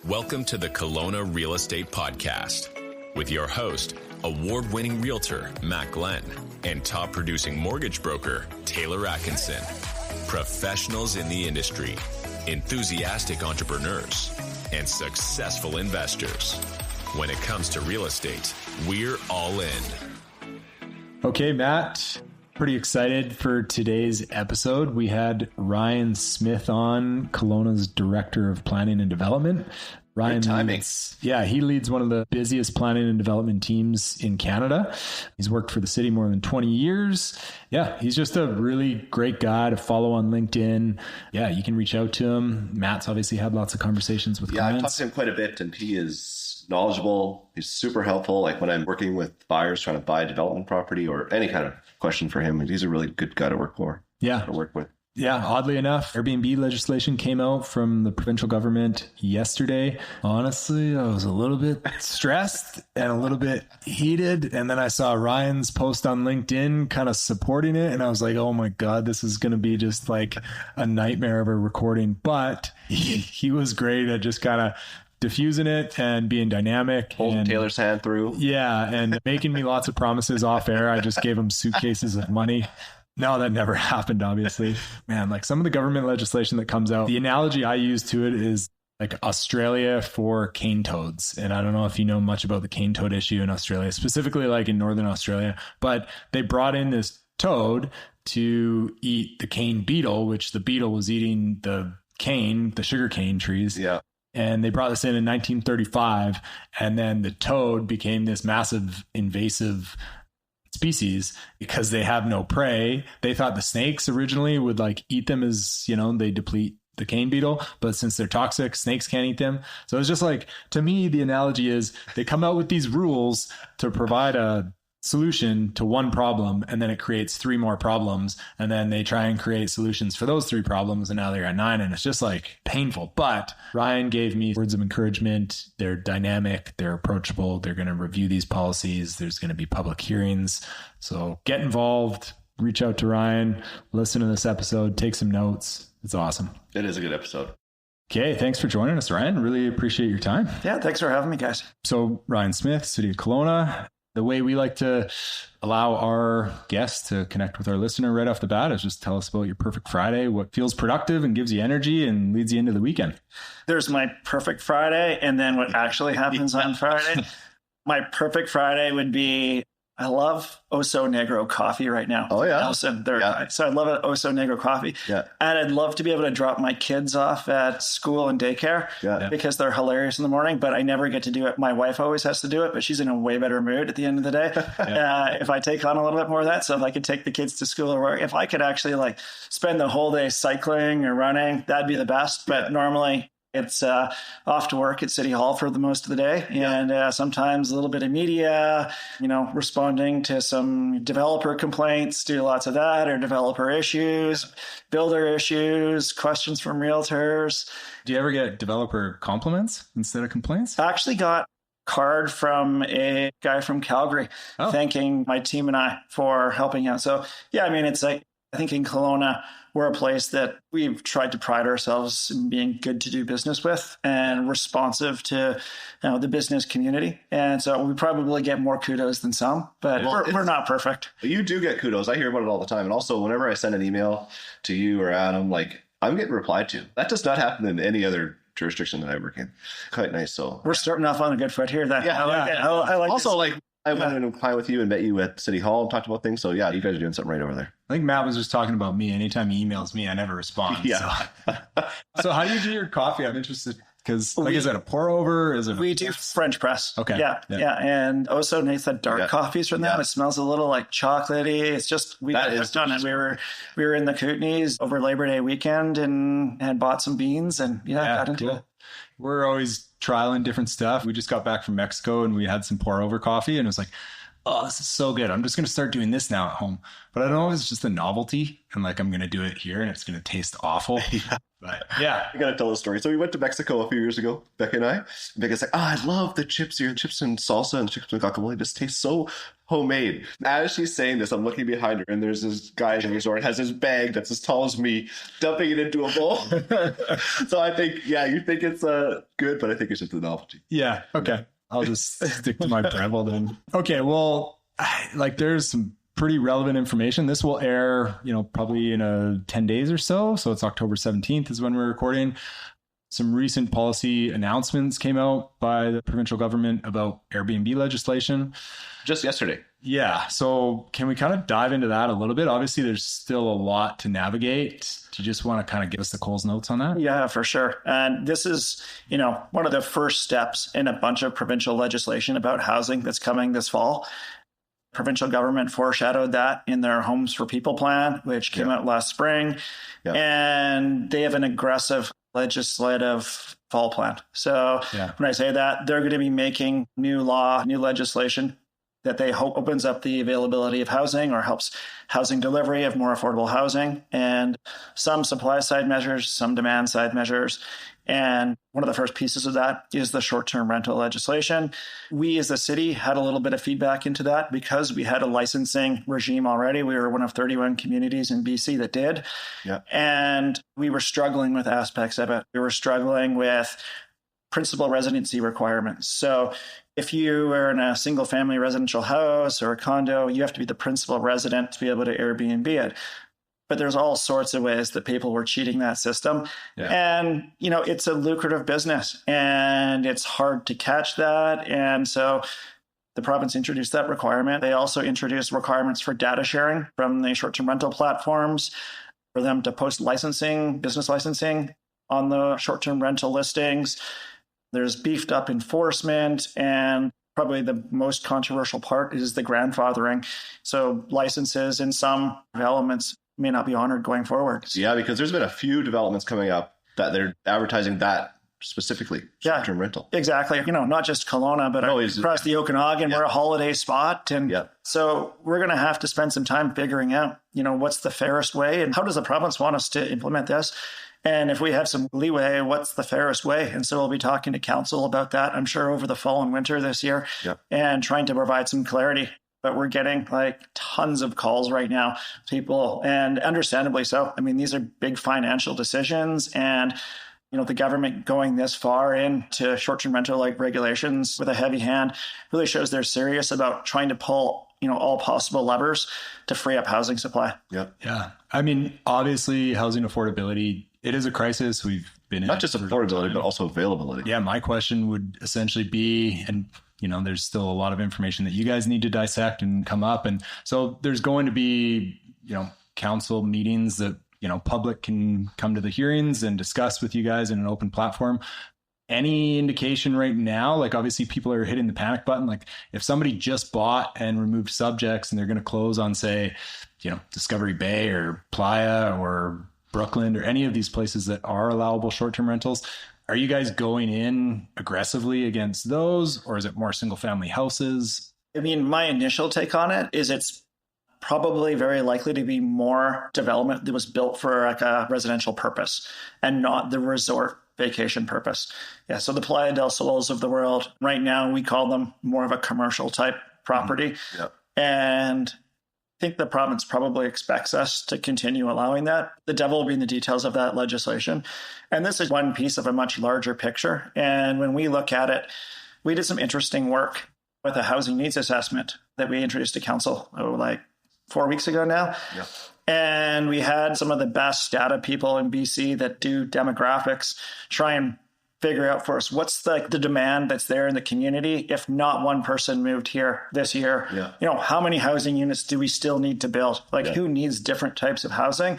Welcome to the Kelowna Real Estate Podcast with your host, award-winning realtor Matt Glenn, and top-producing mortgage broker Taylor Atkinson. Professionals in the industry, enthusiastic entrepreneurs, and successful investors. When it comes to real estate, we're all in. Okay, Matt, pretty excited for today's episode. We had Ryan Smith on, Kelowna's Director of Planning and Development. Ryan, he leads one of the busiest planning and development teams in Canada. He's worked for the city more than 20 years. Yeah, he's just a really great guy to follow on LinkedIn. Yeah, you can reach out to him. Matt's obviously had lots of conversations with clients. I've talked to him quite a bit, and he is knowledgeable. He's super helpful. Like when I'm working with buyers trying to buy a development property or any kind of question for him, he's a really good guy to work for. Yeah. To work with. Yeah, oddly enough, Airbnb legislation came out from the provincial government yesterday. Honestly, I was a little bit stressed and a little bit heated. And then I saw Ryan's post on LinkedIn kind of supporting it. And I was like, oh my God, this is going to be just like a nightmare of a recording. But he was great at just kind of diffusing it and being dynamic. Holding Taylor's hand through. Yeah, and making me lots of promises off air. I just gave him suitcases of money. No, that never happened, obviously. Man, like some of the government legislation that comes out, the analogy I use to it is like Australia for cane toads. And I don't know if you know much about the cane toad issue in Australia, specifically like in Northern Australia, but they brought in this toad to eat the cane beetle, which the beetle was eating the cane, the sugar cane trees. Yeah. And they brought this in 1935. And then the toad became this massive invasive species because they have no prey. They thought the snakes originally would like eat them as, they deplete the cane beetle, but since they're toxic, snakes can't eat them. So it's just like, to me, the analogy is they come out with these rules to provide a solution to one problem, and then it creates three more problems, and then they try and create solutions for those three problems, and now they're at 9, and it's just like painful. But Ryan gave me words of encouragement. They're dynamic, they're approachable, they're going to review these policies, there's going to be public hearings. So get involved, reach out to Ryan, listen to this episode, take some notes. It's awesome. It is a good episode. Okay, thanks for joining us, Ryan. Really appreciate your time. Yeah, thanks for having me, guys. So Ryan Smith, City of Kelowna. The way we like to allow our guests to connect with our listener right off the bat is just tell us about your perfect Friday, what feels productive and gives you energy and leads you into the weekend. There's my perfect Friday, and then what actually happens on Friday. My perfect Friday would be, I love Oso Negro coffee right now. Oh, yeah. So I love an Oso Negro coffee. Yeah. And I'd love to be able to drop my kids off at school and daycare because they're hilarious in the morning, but I never get to do it. My wife always has to do it, but she's in a way better mood at the end of the day. If I take on a little bit more of that, so if I could take the kids to school or work, if I could actually like spend the whole day cycling or running, that'd be the best. But normally it's off to work at City Hall for the most of the day. And sometimes a little bit of media, responding to some developer complaints, do lots of that, or developer issues, builder issues, questions from realtors. Do you ever get developer compliments instead of complaints? I actually got a card from a guy from Calgary thanking my team and I for helping out. So, it's like, I think in Kelowna, we're a place that we've tried to pride ourselves in being good to do business with and responsive to the business community. And so we probably get more kudos than some, but we're not perfect. You do get kudos. I hear about it all the time. And also, whenever I send an email to you or Adam, like I'm getting replied to. That does not happen in any other jurisdiction that I work in. Quite nice. So we're starting off on a good foot here. I like also this. I went in and pie with you and met you at City Hall and talked about things. So yeah, you guys are doing something right over there. I think Matt was just talking about me. Anytime he emails me, I never respond. Yeah. So how do you do your coffee? I'm interested because is it a pour over? We do French press. Okay. Yeah. And also Nate's that dark coffees from them. It smells a little like chocolatey. It's just, we've done it. We were in the Kootenays over Labor Day weekend and had bought some beans and got into it. We're always trialing different stuff. We just got back from Mexico and we had some pour over coffee and it was like, oh, this is so good. I'm just going to start doing this now at home. But I don't know if it's just a novelty and like I'm going to do it here and it's going to taste awful. But yeah, I gotta tell a story. So we went to Mexico a few years ago, Becca and I. Becca's like, I love the chips here. Chips and salsa and chips and guacamole just taste so homemade. As she's saying this, I'm looking behind her, and there's this guy in the resort has his bag that's as tall as me, dumping it into a bowl. So I think, you think it's good, but I think it's just a novelty. Yeah. Okay. I'll just stick to my Breville then. Okay. Well, there's some pretty relevant information. This will air, probably in 10 days or so. So it's October 17th is when we're recording. Some recent policy announcements came out by the provincial government about Airbnb legislation. Just yesterday. Yeah. So can we kind of dive into that a little bit? Obviously, there's still a lot to navigate. Do you just want to kind of give us the Coles notes on that? Yeah, for sure. And this is, one of the first steps in a bunch of provincial legislation about housing that's coming this fall. Provincial government foreshadowed that in their Homes for People plan, which came out last spring. Yeah. And they have an aggressive legislative fall plan. So when I say that, they're going to be making new legislation that they hope opens up the availability of housing or helps housing delivery of more affordable housing, and some supply side measures, some demand side measures. And one of the first pieces of that is the short-term rental legislation. We as a city had a little bit of feedback into that because we had a licensing regime already. We were one of 31 communities in BC that did. Yeah. And we were struggling with aspects of it. We were struggling with principal residency requirements. So if you are in a single family residential house or a condo, you have to be the principal resident to be able to Airbnb it. But there's all sorts of ways that people were cheating that system. Yeah. And, it's a lucrative business and it's hard to catch that. And so the province introduced that requirement. They also introduced requirements for data sharing from the short-term rental platforms for them to post business licensing on the short-term rental listings. There's beefed up enforcement, and probably the most controversial part is the grandfathering. So licenses in some elements may not be honored going forward. Yeah, because there's been a few developments coming up that they're advertising that specifically, short-term rental. Exactly. Not just Kelowna, but across the Okanagan, we're a holiday spot. And so we're going to have to spend some time figuring out, what's the fairest way and how does the province want us to implement this? And if we have some leeway, what's the fairest way? And so we'll be talking to council about that, I'm sure, over the fall and winter this year and trying to provide some clarity. But we're getting tons of calls right now, people, and understandably so. I mean, these are big financial decisions, and the government going this far into short-term rental regulations with a heavy hand really shows they're serious about trying to pull all possible levers to free up housing supply. Yeah. I mean, obviously, housing affordability, it is a crisis. We've been not just affordability, but also availability. Yeah. My question would essentially be, and there's still a lot of information that you guys need to dissect and come up. And so there's going to be, council meetings that, public can come to the hearings and discuss with you guys in an open platform. Any indication right now, obviously people are hitting the panic button. If somebody just bought and removed subjects and they're going to close on, say, Discovery Bay or Playa or Brooklyn or any of these places that are allowable short-term rentals, are you guys going in aggressively against those, or is it more single family houses? I mean, my initial take on it is it's probably very likely to be more development that was built for a residential purpose and not the resort vacation purpose. Yeah. So the Playa del Sols of the world, right now, we call them more of a commercial type property. Mm-hmm. Yep. And I think the province probably expects us to continue allowing that. The devil will be in the details of that legislation. And this is one piece of a much larger picture. And when we look at it, we did some interesting work with a housing needs assessment that we introduced to council 4 weeks ago now. Yeah. And we had some of the best data people in BC that do demographics try and figure out for us what's the demand that's there in the community if not one person moved here this year. Yeah. How many housing units do we still need to build? Who needs different types of housing?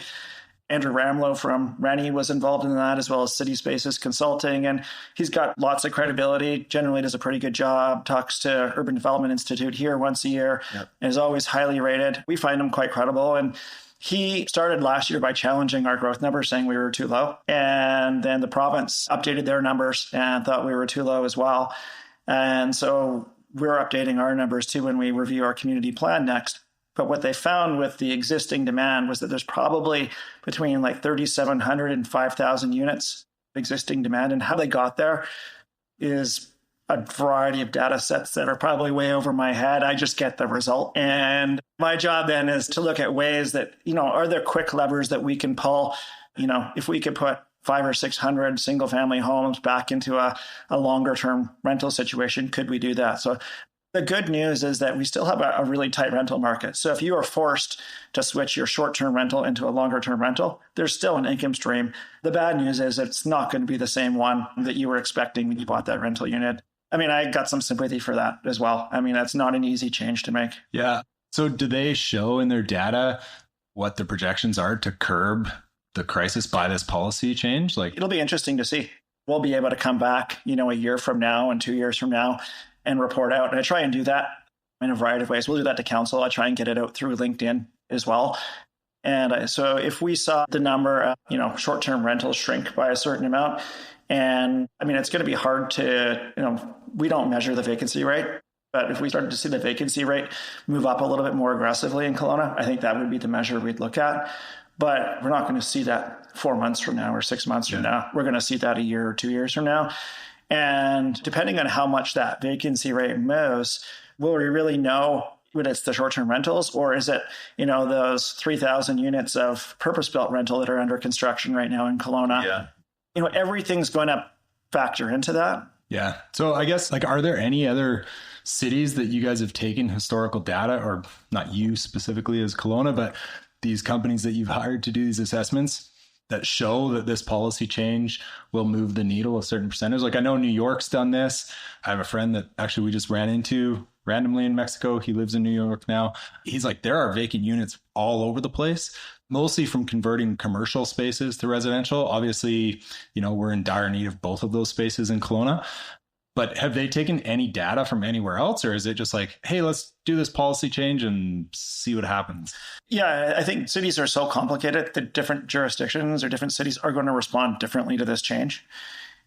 Andrew Ramlow from Rennie was involved in that, as well as City Spaces Consulting. And he's got lots of credibility, generally does a pretty good job, talks to Urban Development Institute here once a year, and is always highly rated. We find him quite credible. And he started last year by challenging our growth numbers, saying we were too low. And then the province updated their numbers and thought we were too low as well. And so we're updating our numbers too when we review our community plan next. But what they found with the existing demand was that there's probably between like 3,700 and 5,000 units of existing demand. And how they got there is a variety of data sets that are probably way over my head. I just get the result. And my job then is to look at ways that, are there quick levers that we can pull? If we could put 500 or 600 single family homes back into a longer term rental situation, could we do that? So the good news is that we still have a really tight rental market. So if you are forced to switch your short-term rental into a longer-term rental, there's still an income stream. The bad news is it's not going to be the same one that you were expecting when you bought that rental unit. I got some sympathy for that as well. That's not an easy change to make. Yeah. So do they show in their data what the projections are to curb the crisis by this policy change? It'll be interesting to see. We'll be able to come back, a year from now and 2 years from now and report out. And I try and do that in a variety of ways. We'll do that to council. I try and get it out through LinkedIn as well. And so if we saw the number of, short-term rentals shrink by a certain amount, and it's going to be hard to, we don't measure the vacancy rate, but if we started to see the vacancy rate move up a little bit more aggressively in Kelowna, I think that would be the measure we'd look at. But we're not going to see that 4 months from now or 6 months from now. We're going to see that a year or 2 years from now. And depending on how much that vacancy rate moves, will we really know whether it's the short-term rentals or is it, those 3,000 units of purpose-built rental that are under construction right now in Kelowna? Yeah. Everything's going to factor into that. Yeah. So I guess are there any other cities that you guys have taken historical data, or not you specifically as Kelowna, but these companies that you've hired to do these assessments that show that this policy change will move the needle a certain percentage? I know New York's done this. I have a friend that actually we just ran into randomly in Mexico. He lives in New York now. He's like, there are vacant units all over the place, mostly from converting commercial spaces to residential. Obviously, we're in dire need of both of those spaces in Kelowna. But have they taken any data from anywhere else? Or is it just hey, let's do this policy change and see what happens? Yeah, I think cities are so complicated that different jurisdictions or different cities are going to respond differently to this change.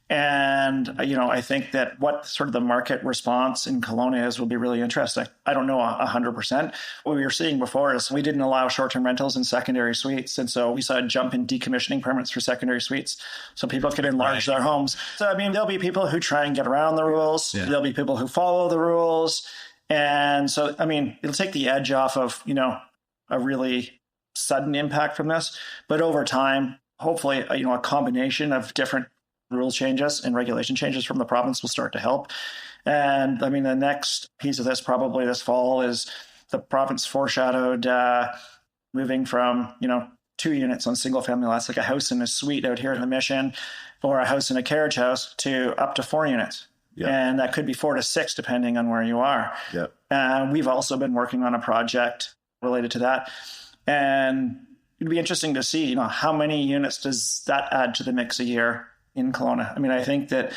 And, I think that what sort of the market response in Kelowna is will be really interesting. I don't know 100%. What we were seeing before is we didn't allow short-term rentals in secondary suites. And so we saw a jump in decommissioning permits for secondary suites so people could enlarge their homes. So, there'll be people who try and get around the rules. Yeah. There'll be people who follow the rules. And so, it'll take the edge off of, a really sudden impact from this. But over time, hopefully, a combination of different rule changes and regulation changes from the province will start to help. And the next piece of this probably this fall is the province foreshadowed moving from, 2 units on single family lots, like a house and a suite out here in the Mission or a house and a carriage house, to up to 4 units. Yep. And that could be 4 to 6 depending on where you are. Yep. We've also been working on a project related to that. And it'd be interesting to see, how many units does that add to the mix a year in Kelowna? I think that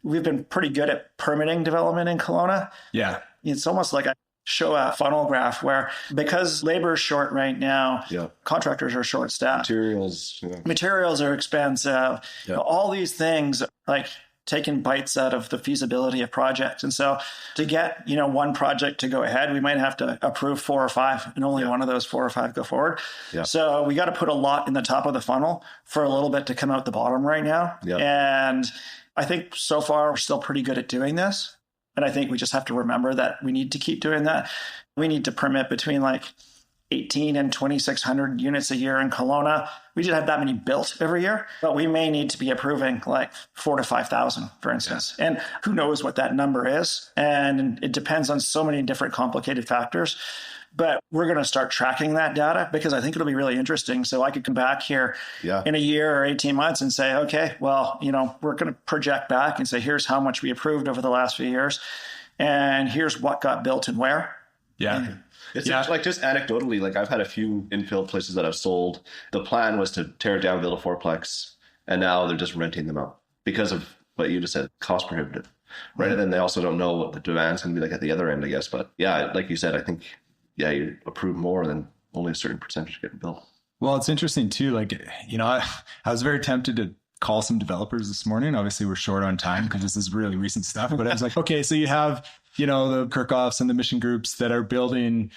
we've been pretty good at permitting development in Kelowna. Yeah. It's almost like I show a funnel graph where, because labor is short right now, contractors are short staffed. Materials are expensive. All these things taking bites out of the feasibility of projects. And so to get, one project to go ahead, we might have to approve 4 or 5 and only one of those 4 or 5 go forward. So we got to put a lot in the top of the funnel for a little bit to come out the bottom right now. And I think so far we're still pretty good at doing this. And I think we just have to remember that we need to keep doing that. We need to permit between 18 and 2,600 units a year in Kelowna. We did have that many built every year, but we may need to be approving 4 to 5,000, for instance. Yeah. And who knows what that number is? And it depends on so many different complicated factors. But we're going to start tracking that data because I think it'll be really interesting. So I could come back here in a year or 18 months and say, okay, well, we're going to project back and say, here's how much we approved over the last few years. And here's what got built and where. Yeah. It's just anecdotally, I've had a few infill places that I've sold. The plan was to tear it down, build a fourplex, and now they're just renting them out because of what you just said, cost prohibitive. Right. Mm-hmm. And then they also don't know what the demand's going to be at the other end, I guess. But yeah, like you said, I think, you approve more than only a certain percentage getting built. Well, it's interesting too. I was very tempted to call some developers this morning. Obviously, we're short on time because this is really recent stuff. But I was okay, so you have, the Kirchhoffs and the Mission Groups that are building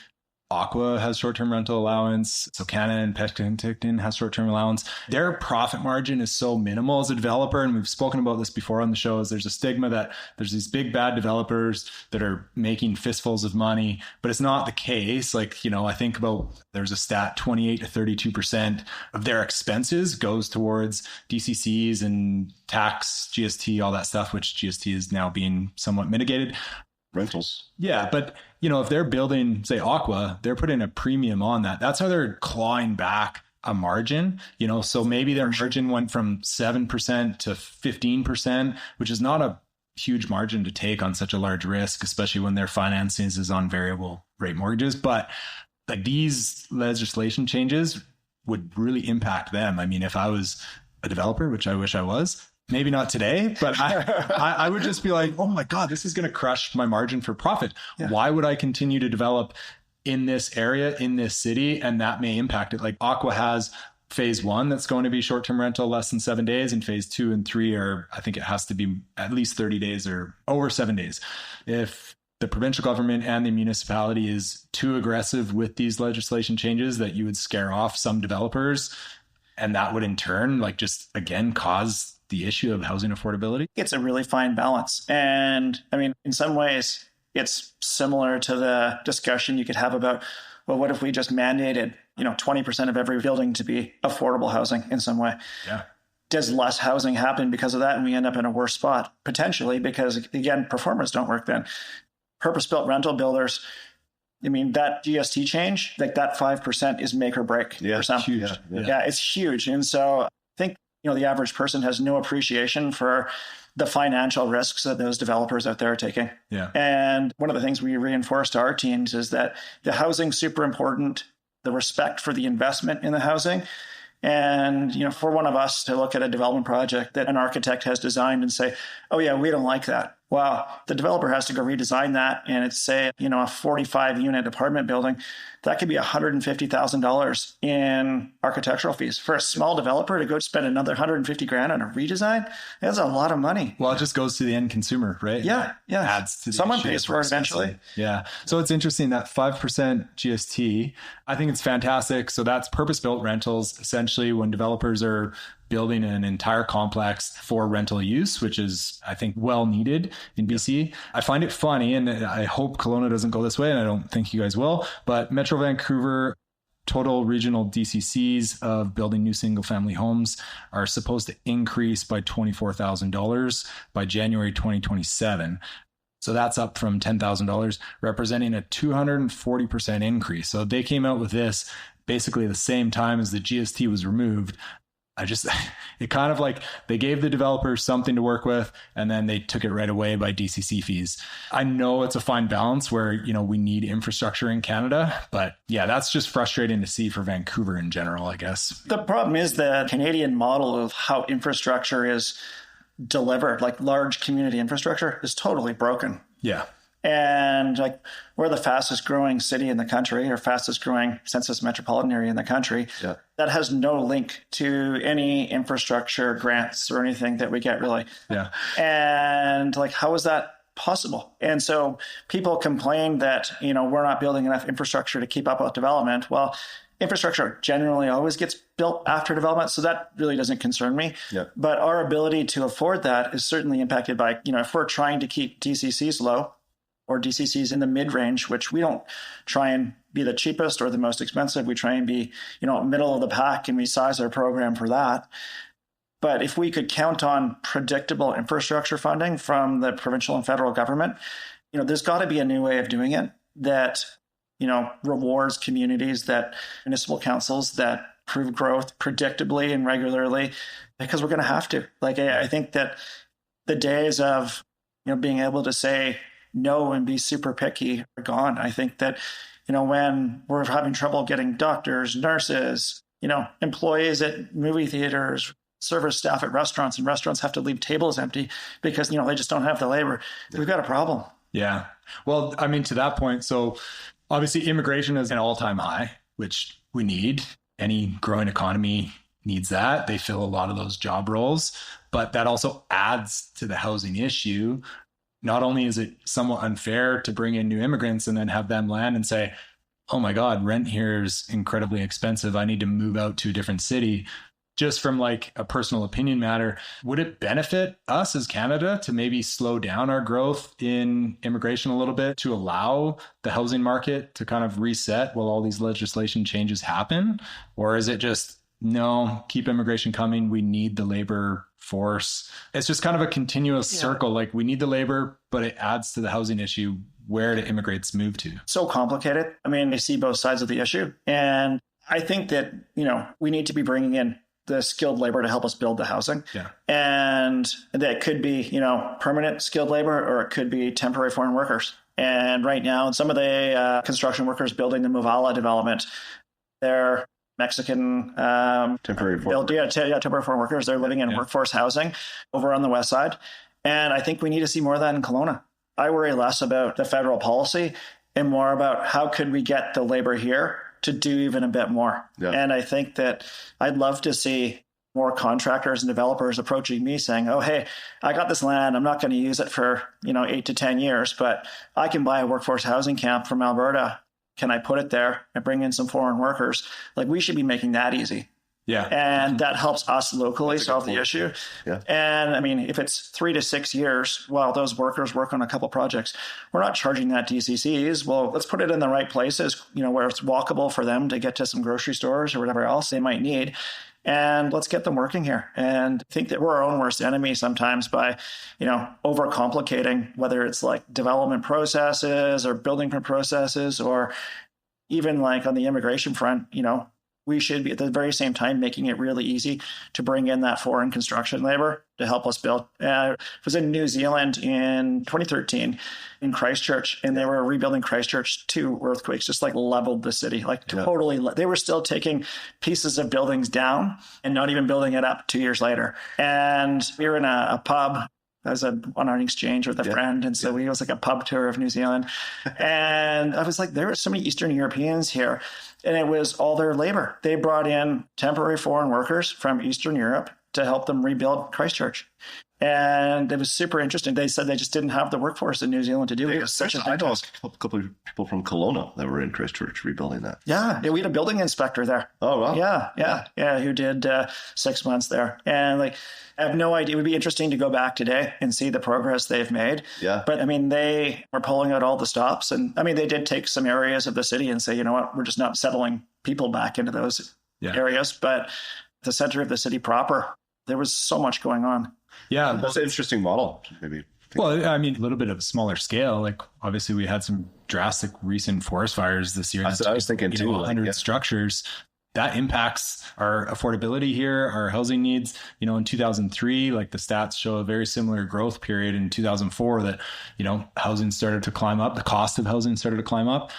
Aqua has short-term rental allowance. Socana and Penticton has short-term allowance. Their profit margin is so minimal as a developer. And we've spoken about this before on the show, is there's a stigma that there's these big bad developers that are making fistfuls of money, but it's not the case. Like, I think about, there's a stat, 28 to 32% of their expenses goes towards DCCs and tax, GST, all that stuff, which GST is now being somewhat mitigated. Rentals. Yeah. But, if they're building, say, Aqua, they're putting a premium on that. That's how they're clawing back a margin, so maybe their margin went from 7% to 15%, which is not a huge margin to take on such a large risk, especially when their financing is on variable rate mortgages. But like, these legislation changes would really impact them. I mean, if I was a developer, which I wish I was, maybe not today, but I would just be like, oh my God, this is going to crush my margin for profit. Yeah. Why would I continue to develop in this area, in this city? And that may impact it. Like, Aqua has phase 1 that's going to be short-term rental less than 7 days, and phase 2 and 3 are, I think it has to be at least 30 days or over 7 days. If the provincial government and the municipality is too aggressive with these legislation changes, that you would scare off some developers, and that would in turn, like, just again cause the issue of housing affordability. It's a really fine balance. And I mean, in some ways, it's similar to the discussion you could have about, well, what if we just mandated, 20% of every building to be affordable housing in some way? Yeah. Does less housing happen because of that, and we end up in a worse spot? Potentially, because again, performers don't work then. Purpose-built rental builders, I mean, that GST change, like that 5% is make or break for some. Huge. Yeah, it's huge. And so I think, the average person has no appreciation for the financial risks that those developers out there are taking. Yeah. And one of the things we reinforce to our teams is that the housing's super important, the respect for the investment in the housing. And, for one of us to look at a development project that an architect has designed and say, oh yeah, we don't like that. Well, the developer has to go redesign that. And it's, say, a 45 unit apartment building. That could be $150,000 in architectural fees. For a small developer to go spend another $150,000 on a redesign, that's a lot of money. Well, it just goes to the end consumer, right? Yeah. Adds to the someone pays for it eventually. Yeah. So it's interesting that 5% GST, I think it's fantastic. So that's purpose-built rentals, essentially, when developers are building an entire complex for rental use, which is, I think, well needed in BC. I find it funny, and I hope Kelowna doesn't go this way, and I don't think you guys will, but Metro Vancouver total regional DCCs of building new single-family homes are supposed to increase by $24,000 by January 2027. So that's up from $10,000, representing a 240% increase. So they came out with this basically the same time as the GST was removed. It kind of like they gave the developers something to work with, and then they took it right away by DCC fees. I know it's a fine balance where, we need infrastructure in Canada, but yeah, that's just frustrating to see for Vancouver in general, I guess. The problem is the Canadian model of how infrastructure is delivered, like large community infrastructure, is totally broken. Yeah. And like, we're the fastest growing city in the country, or fastest growing census metropolitan area in the country. Yeah. That has no link to any infrastructure grants or anything that we get, really. Yeah. And like, how is that possible? And so people complain that, we're not building enough infrastructure to keep up with development. Well, infrastructure generally always gets built after development, so that really doesn't concern me. Yeah. But our ability to afford that is certainly impacted by, if we're trying to keep DCCs low, or DCCs in the mid-range, which we don't try and be the cheapest or the most expensive. We try and be, middle of the pack, and we size our program for that. But if we could count on predictable infrastructure funding from the provincial and federal government, there's got to be a new way of doing it that, rewards communities, that municipal councils that prove growth predictably and regularly, because we're going to have to. Like, I think that the days of, being able to say no and be super picky are gone. I think that, when we're having trouble getting doctors, nurses, employees at movie theaters, service staff at restaurants, and restaurants have to leave tables empty because, they just don't have the labor, we've got a problem. Yeah. Well, I mean, to that point, so obviously immigration is an all-time high, which we need. Any growing economy needs that. They fill a lot of those job roles, but that also adds to the housing issue. Not only is it somewhat unfair to bring in new immigrants and then have them land and say, oh my God, rent here is incredibly expensive. I need to move out to a different city. Just from like a personal opinion matter, would it benefit us as Canada to maybe slow down our growth in immigration a little bit to allow the housing market to kind of reset while all these legislation changes happen? Or is it just, no, keep immigration coming. We need the labor force. It's just kind of a continuous circle. Like we need the labor, but it adds to the housing issue. Where do immigrants move to? So complicated. I mean, I see both sides of the issue. And I think that, we need to be bringing in the skilled labor to help us build the housing. Yeah. And that could be, permanent skilled labor, or it could be temporary foreign workers. And right now, some of the construction workers building the Muvala development, they're Mexican temporary foreign workers. They're living in workforce housing over on the west side. And I think we need to see more of that in Kelowna. I worry less about the federal policy and more about how could we get the labor here to do even a bit more. Yeah. And I think that I'd love to see more contractors and developers approaching me saying, oh, hey, I got this land. I'm not going to use it for, 8 to 10 years, but I can buy a workforce housing camp from Alberta. Can I put it there and bring in some foreign workers? Like we should be making that easy. Yeah. And that helps us locally solve the issue. Yeah. And I mean, if it's 3 to 6 years while those workers work on a couple projects, we're not charging that DCCs. Well, let's put it in the right places, where it's walkable for them to get to some grocery stores or whatever else they might need. And let's get them working here. And I think that we're our own worst enemy sometimes by, overcomplicating, whether it's like development processes or building processes, or even like on the immigration front, we should be at the very same time making it really easy to bring in that foreign construction labor to help us build. I was in New Zealand in 2013 in Christchurch, and they were rebuilding Christchurch. 2 earthquakes just like leveled the city, totally. They were still taking pieces of buildings down and not even building it up 2 years later. And we were in a pub. I was on an exchange with a friend. And so it was like a pub tour of New Zealand. And I was like, there were so many Eastern Europeans here. And it was all their labor. They brought in temporary foreign workers from Eastern Europe to help them rebuild Christchurch. And it was super interesting. They said they just didn't have the workforce in New Zealand to do it. I know a couple of people from Kelowna that were in Christchurch rebuilding that. Yeah, we had a building inspector there. Oh, wow. Yeah, who did 6 months there. And I have no idea. It would be interesting to go back today and see the progress they've made. Yeah. But I mean, they were pulling out all the stops. And I mean, they did take some areas of the city and say, you know what, we're just not settling people back into those areas. But the center of the city proper, there was so much going on. Yeah. That's an interesting model, maybe. Well, I mean, a little bit of a smaller scale. Like, obviously, we had some drastic recent forest fires this year. I was thinking too. 100 structures. That impacts our affordability here, our housing needs. In 2003, like the stats show a very similar growth period in 2004 that, housing started to climb up. The cost of housing started to climb up.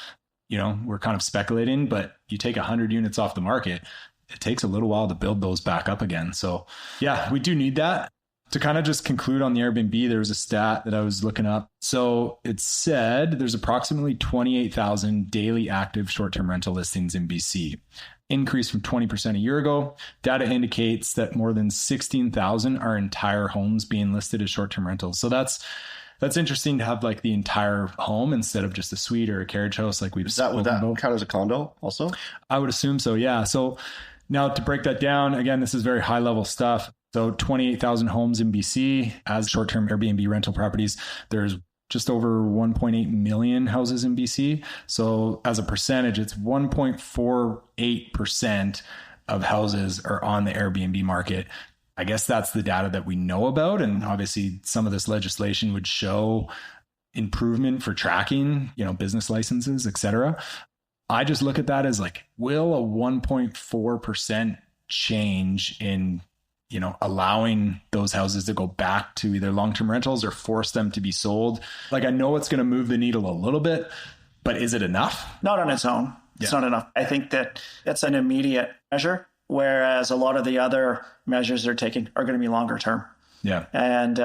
We're kind of speculating, but you take 100 units off the market, it takes a little while to build those back up again. So yeah, we do need that. To kind of just conclude on the Airbnb, there was a stat that I was looking up. So it said there's approximately 28,000 daily active short-term rental listings in BC, increase from 20% a year ago. Data indicates that more than 16,000 are entire homes being listed as short-term rentals. So that's interesting to have like the entire home instead of just a suite or a carriage house like we've spoken about. Would that count as a condo also? I would assume so, yeah. So now to break that down, again, this is very high level stuff. So 28,000 homes in BC as short-term Airbnb rental properties. There's just over 1.8 million houses in BC. So as a percentage, it's 1.48% of houses are on the Airbnb market. I guess that's the data that we know about. And obviously some of this legislation would show improvement for tracking, business licenses, et cetera. I just look at that as like, will a 1.4% change in allowing those houses to go back to either long-term rentals or force them to be sold? Like, I know it's going to move the needle a little bit, but is it enough? Not on its own. It's not enough. I think that it's an immediate measure, whereas a lot of the other measures they're taking are going to be longer term. Yeah. And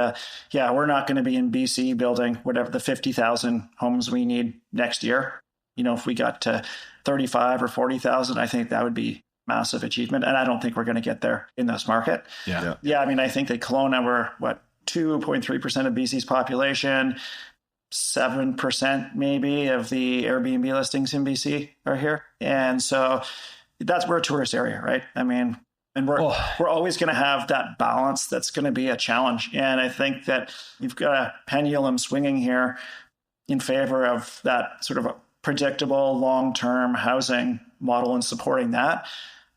we're not going to be in BC building whatever the 50,000 homes we need next year. If we got to 35 or 40,000, I think that would be massive achievement. And I don't think we're going to get there in this market. Yeah. I mean, I think that Kelowna, we're 2.3% of BC's population. 7% maybe of the Airbnb listings in BC are here. And so we're a tourist area, right? I mean, and we're always going to have that balance that's going to be a challenge. And I think that you've got a pendulum swinging here in favor of that sort of a predictable long-term housing model and supporting that.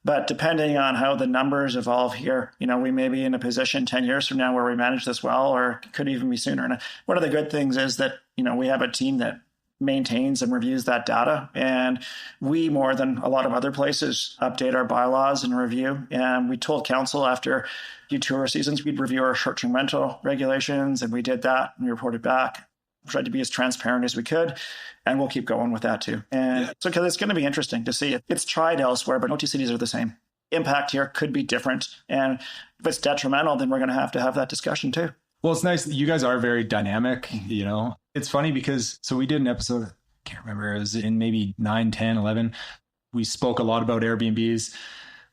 But depending on how the numbers evolve here, we may be in a position 10 years from now where we manage this well, or it could even be sooner. And one of the good things is that, we have a team that maintains and reviews that data. And we, more than a lot of other places, update our bylaws and review. And we told council after a few tour seasons, we'd review our short-term rental regulations. And we did that and we reported back, tried to be as transparent as we could. And we'll keep going with that too. And so it's going to be interesting to see. It's tried elsewhere, but no two cities are the same. Impact here could be different. And if it's detrimental, then we're going to have that discussion too. Well, it's nice that you guys are very dynamic. It's funny because, so we did an episode, I can't remember, it was in maybe 9, 10, 11. We spoke a lot about Airbnbs.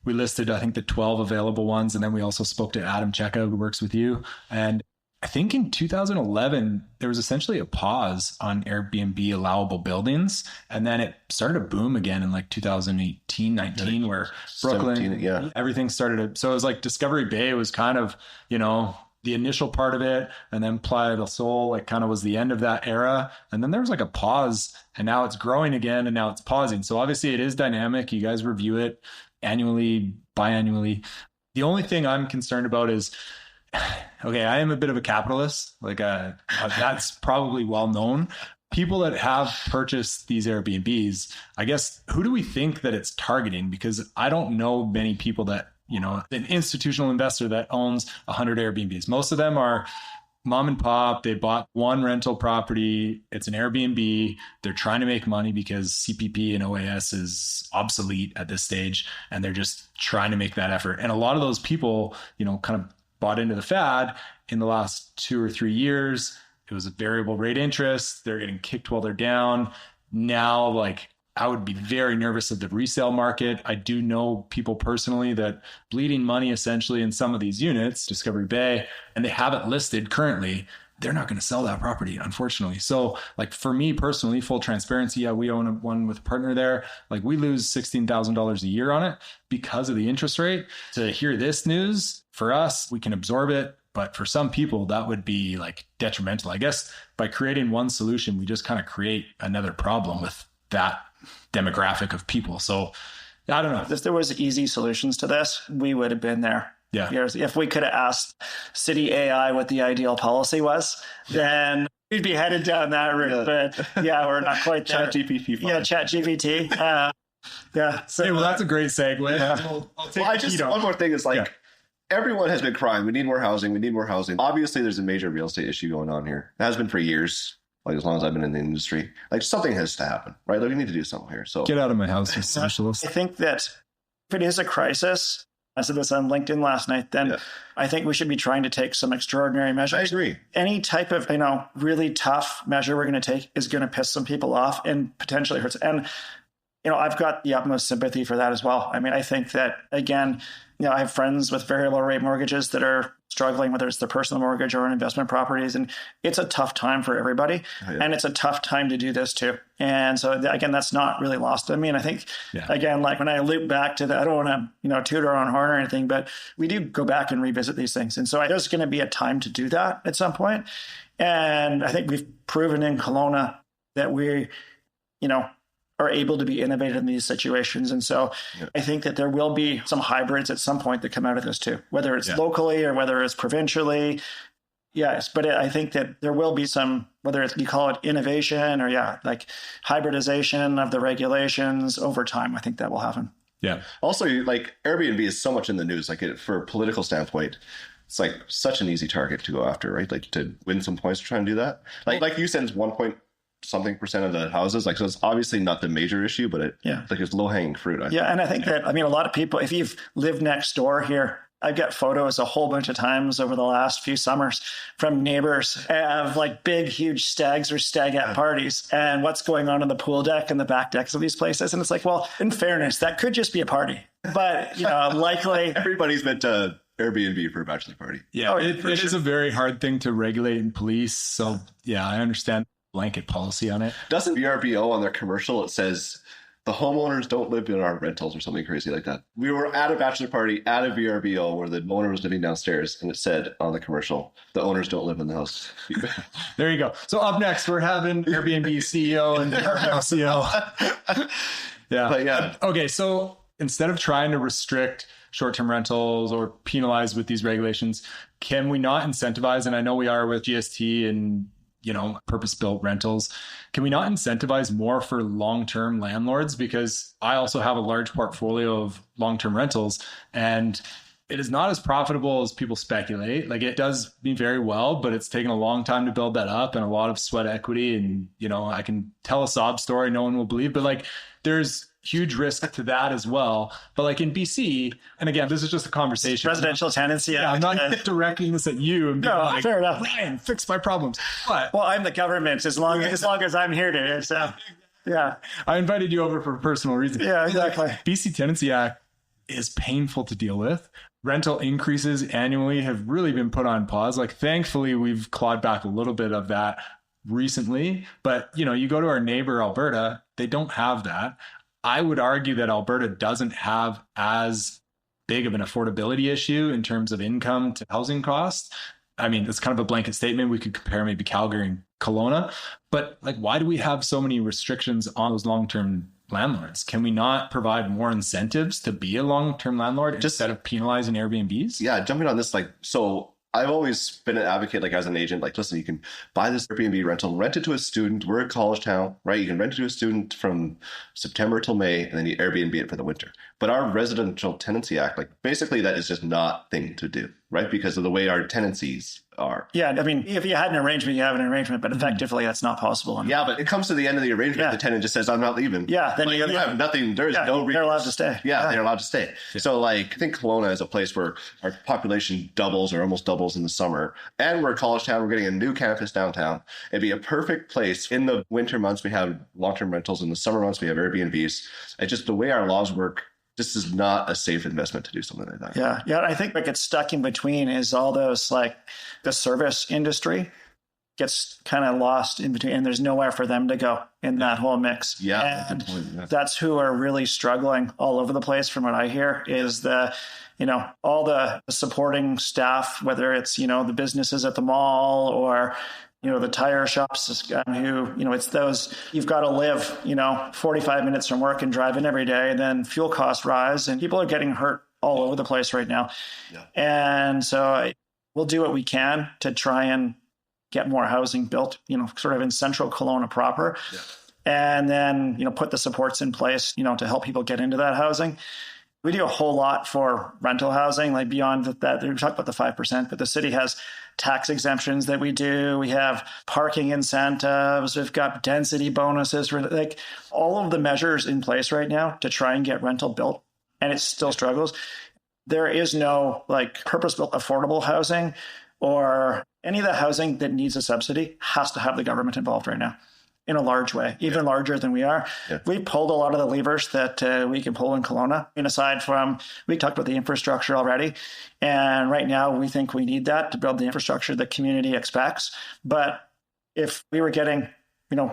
We listed, I think, the 12 available ones. And then we also spoke to Adam Cheka, who works with you. And I think in 2011, there was essentially a pause on Airbnb allowable buildings. And then it started to boom again in like 2018, 19, where Brooklyn, everything started to, so it was like Discovery Bay was kind of, the initial part of it. And then Playa del Sol, like kind of was the end of that era. And then there was like a pause and now it's growing again and now it's pausing. So obviously it is dynamic. You guys review it annually, biannually. The only thing I'm concerned about is, okay, I am a bit of a capitalist. Like that's probably well known. People that have purchased these Airbnbs, I guess, who do we think that it's targeting? Because I don't know many people that, an institutional investor that owns 100 Airbnbs. Most of them are mom and pop. They bought one rental property. It's an Airbnb. They're trying to make money because CPP and OAS is obsolete at this stage. And they're just trying to make that effort. And a lot of those people, kind of bought into the fad in the last 2 or 3 years. It was a variable rate interest. They're getting kicked while they're down. Now, I would be very nervous of the resale market. I do know people personally that bleeding money essentially in some of these units, Discovery Bay, and they haven't listed currently. They're not going to sell that property, unfortunately. So for me personally, full transparency, we own one with a partner there. We lose $16,000 a year on it because of the interest rate. To hear this news, for us, we can absorb it. But for some people, that would be detrimental. I guess by creating one solution, we just kind of create another problem with that demographic of people. So I don't know. If there was easy solutions to this, we would have been there. Yeah. If we could have asked City AI what the ideal policy was, then we'd be headed down that route. But we're not quite there. ChatGPT. Yeah, ChatGPT. So, hey, well, that's a great segue. Yeah. One more thing is everyone has been crying. We need more housing. We need more housing. Obviously, there's a major real estate issue going on here. It has been for years. As long as I've been in the industry, something has to happen, right? We need to do something here. So get out of my house, you socialist. I think that if it is a crisis, I said this on LinkedIn last night, then I think we should be trying to take some extraordinary measures. I agree. Any type of, really tough measure we're going to take is going to piss some people off and potentially hurts. And, I've got the utmost sympathy for that as well. I mean, I think that, again, I have friends with variable rate mortgages that are struggling, whether it's their personal mortgage or investment properties. And it's a tough time for everybody. Oh, yeah. And it's a tough time to do this too. And so again, that's not really lost on me. And I think, again, when I loop back to I don't want to, toot our own horn or anything, but we do go back and revisit these things. And so there's going to be a time to do that at some point. And I think we've proven in Kelowna that we, are able to be innovative in these situations. And so I think that there will be some hybrids at some point that come out of this too, whether it's locally or whether it's provincially. Yes, but I think that there will be some, whether it's, you call it innovation or hybridization of the regulations over time. I think that will happen. Yeah. Also, Airbnb is so much in the news, for a political standpoint. It's such an easy target to go after, right? To win some points to try and do that. Like you said, it's 1% of the houses. So it's obviously not the major issue, but it's low hanging fruit. And I think that, a lot of people, if you've lived next door here, I've got photos a whole bunch of times over the last few summers from neighbors of big, huge stags or stagette parties and what's going on the pool deck and the back decks of these places. And it's well, in fairness, that could just be a party, but likely everybody's been to Airbnb for a bachelor party. Yeah. It is a very hard thing to regulate and police. So I understand. blanket policy on it. Doesn't VRBO on their commercial, it says the homeowners don't live in our rentals or something crazy like that. We were at a bachelor party at a VRBO where the owner was living downstairs, and it said on the commercial, the owners don't live in the house. There you go. So up next, we're having Airbnb CEO and CEO. Yeah. But yeah. Okay. So instead of trying to restrict short-term rentals or penalize with these regulations, can we not incentivize? And I know we are with GST and, purpose-built rentals. Can we not incentivize more for long-term landlords? Because I also have a large portfolio of long-term rentals, and it is not as profitable as people speculate. Like, it does me very well, but it's taken a long time to build that up and a lot of sweat equity. And, I can tell a sob story no one will believe, but there's huge risk to that as well. But in BC, and again, this is just a conversation. Residential tenancy. Yeah, I'm not directing this at you and being fair enough. Ryan, fix my problems. But I'm the government as long as I'm here to. So, yeah. I invited you over for personal reasons. Yeah, exactly. BC Tenancy Act is painful to deal with. Rental increases annually have really been put on pause. Thankfully, we've clawed back a little bit of that recently. But, you go to our neighbor, Alberta, they don't have that. I would argue that Alberta doesn't have as big of an affordability issue in terms of income to housing costs. I mean, it's kind of a blanket statement. We could compare maybe Calgary and Kelowna, but why do we have so many restrictions on those long-term landlords? Can we not provide more incentives to be a long-term landlord instead of penalizing Airbnbs? Yeah, jumping on this, so I've always been an advocate, as an agent, listen, you can buy this Airbnb rental, rent it to a student. We're a college town, right? You can rent it to a student from September till May, and then you Airbnb it for the winter. But our Residential Tenancy Act, basically that is just not a thing to do, right? Because of the way our tenancies are. Yeah, I mean, if you had an arrangement, you have an arrangement, but effectively that's not possible. Yeah, but it comes to the end of the arrangement, the tenant just says, I'm not leaving. Yeah, then you have nothing, there's no reason. They're allowed to stay. Yeah, they're allowed to stay. Yeah. So I think Kelowna is a place where our population doubles or almost doubles in the summer. And we're a college town, we're getting a new campus downtown. It'd be a perfect place. In the winter months, we have long-term rentals. In the summer months, we have Airbnbs. It's just the way our laws work. This is not a safe investment to do something like that. Yeah. Yeah. I think what gets stuck in between is all those the service industry gets kind of lost in between, and there's nowhere for them to go in that whole mix. Yeah. And that's who are really struggling all over the place from what I hear is all the supporting staff, whether it's, the businesses at the mall or, the tire shops who, it's those, you've got to live, 45 minutes from work and drive in every day, and then fuel costs rise and people are getting hurt all over the place right now. Yeah. And so we'll do what we can to try and get more housing built, sort of in central Kelowna proper. Yeah. And then, put the supports in place, to help people get into that housing. We do a whole lot for rental housing, beyond that. We talk about the 5%, but the city has tax exemptions that we do. We have parking incentives. We've got density bonuses. All of the measures in place right now to try and get rental built, and it still struggles. There is no purpose-built affordable housing, or any of the housing that needs a subsidy has to have the government involved right now. In a large way, even larger than we are. Yeah. We pulled a lot of the levers that we can pull in Kelowna. And aside from, we talked about the infrastructure already. And right now we think we need that to build the infrastructure the community expects. But if we were getting,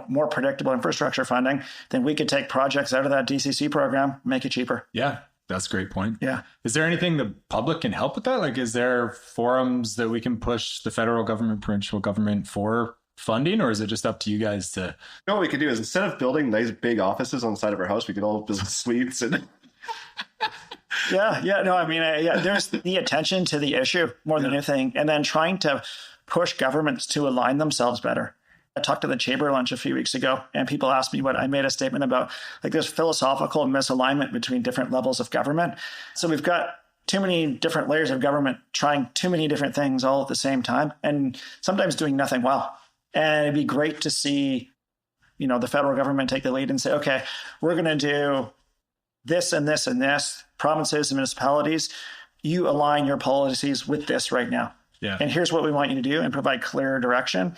more predictable infrastructure funding, then we could take projects out of that DCC program, make it cheaper. Yeah. That's a great point. Yeah. Is there anything the public can help with that? Is there forums that we can push the federal government, provincial government for funding, or is it just up to you guys to? What we could do is, instead of building nice big offices on the side of our house, we could all build suites and. There's the attention to the issue more than anything, and then trying to push governments to align themselves better. I talked to the Chamber lunch a few weeks ago, and people asked me I made a statement about this philosophical misalignment between different levels of government. So we've got too many different layers of government trying too many different things all at the same time, and sometimes doing nothing well. And it'd be great to see, the federal government take the lead and say, okay, we're going to do this and this and this. Provinces and municipalities, you align your policies with this right now. Yeah. And here's what we want you to do, and provide clear direction.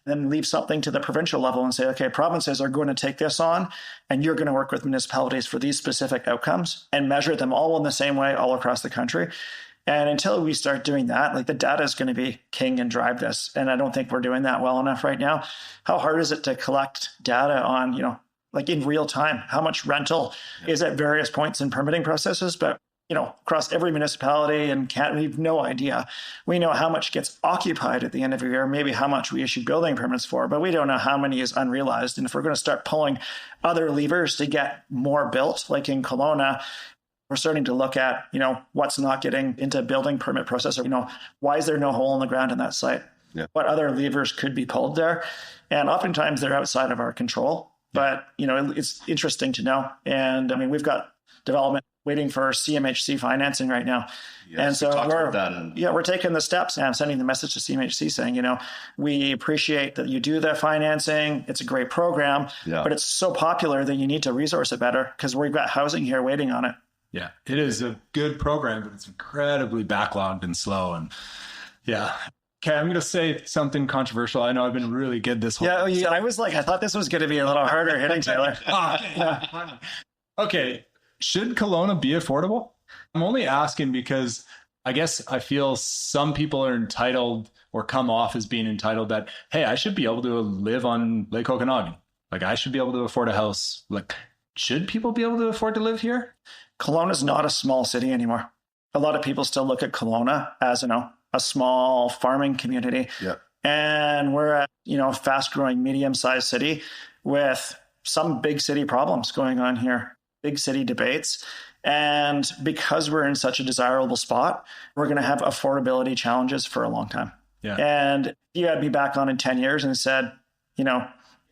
Then leave something to the provincial level and say, okay, provinces are going to take this on, and you're going to work with municipalities for these specific outcomes, and measure them all in the same way all across the country. And until we start doing that, like the data is going to be king and drive this. And I don't think we're doing that well enough right now. How hard is it to collect data on, like in real time, how much rental is at various points in permitting processes? But, across every municipality and we have no idea. We know how much gets occupied at the end of the year, maybe how much we issue building permits for, but we don't know how many is unrealized. And if we're going to start pulling other levers to get more built, like in Kelowna, we're starting to look at, what's not getting into building permit process, or, why is there no hole in the ground in that site? Yeah. What other levers could be pulled there? And oftentimes they're outside of our control, but, it's interesting to know. And I mean, we've got development waiting for CMHC financing right now. Yes, and so we're taking the steps, and I'm sending the message to CMHC saying, we appreciate that you do the financing. It's a great program, but it's so popular that you need to resource it better because we've got housing here waiting on it. Yeah, it is a good program, but it's incredibly backlogged and slow. And okay, I'm going to say something controversial. I know I've been really good this whole time. I was like, I thought this was going to be a little harder hitting, Taylor. Okay. Should Kelowna be affordable? I'm only asking because I guess I feel some people are entitled or come off as being entitled that, hey, I should be able to live on Lake Okanagan. Like I should be able to afford a house. Like, should people be able to afford to live here? Kelowna is not a small city anymore. A lot of people still look at Kelowna as, a small farming community. Yeah. And we're a, fast growing, medium-sized city with some big city problems going on here. Big city debates. And because we're in such a desirable spot, we're going to have affordability challenges for a long time. Yeah. And if you had me back on in 10 years and said, you